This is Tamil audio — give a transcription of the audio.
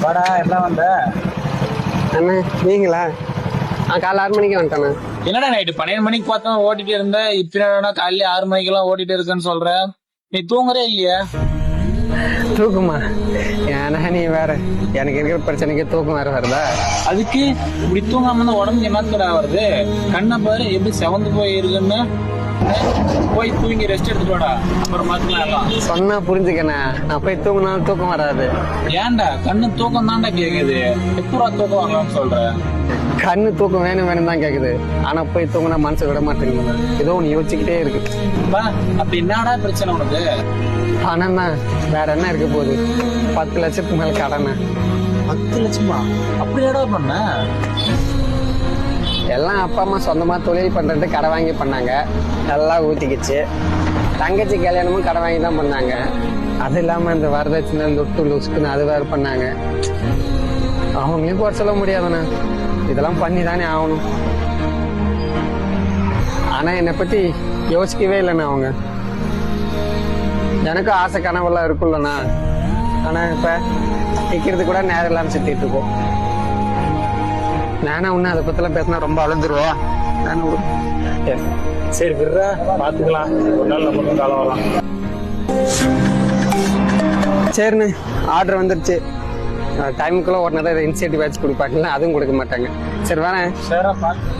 வாடா எல்லாம் வந்த அண்ணா நீங்களா? காலைல 6 மணிக்கு வந்துட்டேண்ணா. என்னடா நைட்டு 12 மணிக்கு பார்த்தோம் ஓட்டிட்டு இருந்த இப்ப காலையில 6 மணிக்கெல்லாம் ஓட்டிட்டு இருக்குன்னு சொல்ற. நீ தூங்குறே இல்லையா? தூக்குமா? ஏன்னா நீ வேற, எனக்கு இருக்கிற பிரச்சனைக்கு தூக்கம் வேற வருதா? அதுக்கு இப்படி தூங்காம தான் உடம்புக்கு என்னத்தடா வருது? கண்ணை பாரு எப்படி செவந்து போய் இருக்குன்னு. போய் தூங்கி ரெஸ்ட் எடுத்துட்டு வாடா, அப்புறம் பார்த்துக்கலாம் எல்லாம். சொன்னா புரிஞ்சுக்கண்ணா, நான் போய் தூங்கினாலும் தூக்கம் வராது. ஏன்டா கண்ணு தூக்கம் தான்டா கேக்குது, எப்படா தூக்கம் வரலாம்னு சொல்ற? கண்ணு தூக்கம் வேணும் வேணும் தான் கேக்குது, ஆனா போய் தூங்கினா மனசு விட மாட்டேங்குது. ஏதோ ஒண்ணு யோசிச்சுக்கிட்டே இருக்கு. அப்படி என்னடா பிரச்சனை உனக்கு? பணம் தான், வேற என்ன இருக்க போகுது? 10 லட்சத்துக்கு மேல கடனை. 10 லட்சமா? அப்படி என்னடா பண்ண? எல்லாம் அப்பா அம்மா சொந்தமா தொழில் பண்றது கடை வாங்கி பண்ணாங்க, எல்லாம் ஊத்திக்கிச்சு. தங்கச்சி கல்யாணமும் கடை வாங்கி தான் பண்ணாங்க. அது இல்லாம இந்த வரதட்சணை லொட்டு லுஸ்க்குன்னு அது வேற பண்ணாங்க. அவங்களையும் குறை சொல்ல முடியாதுண்ணா, இதெல்லாம் பண்ணி தானே ஆகணும். ஆனா என்னை பத்தி யோசிக்கவே இல்லைண்ணா அவங்க. எனக்கும் ஆசை கனவெல்லாம் இருக்குல்லண்ணா, ஆனா இப்ப நிக்கிறது கூட நேரம் இல்லாம சுத்திட்டு இருக்கோம். நானா ஒண்ணு அதை பத்திலாம் பேசினா ரொம்ப அழுந்துருவா. சரி விடுற, பாத்துக்கலாம், ஒரு நாள் நமக்கும் காலம் வரலாம். சரிண்ணே, ஆர்டர் வந்துருச்சு. டைமுக்குள்ள உடனே தான் இனிஷியேட்டிவ் வச்சு கொடுப்பாங்களா, அதுவும் கொடுக்க மாட்டாங்க. சரி வேணா. சரி பாத்து.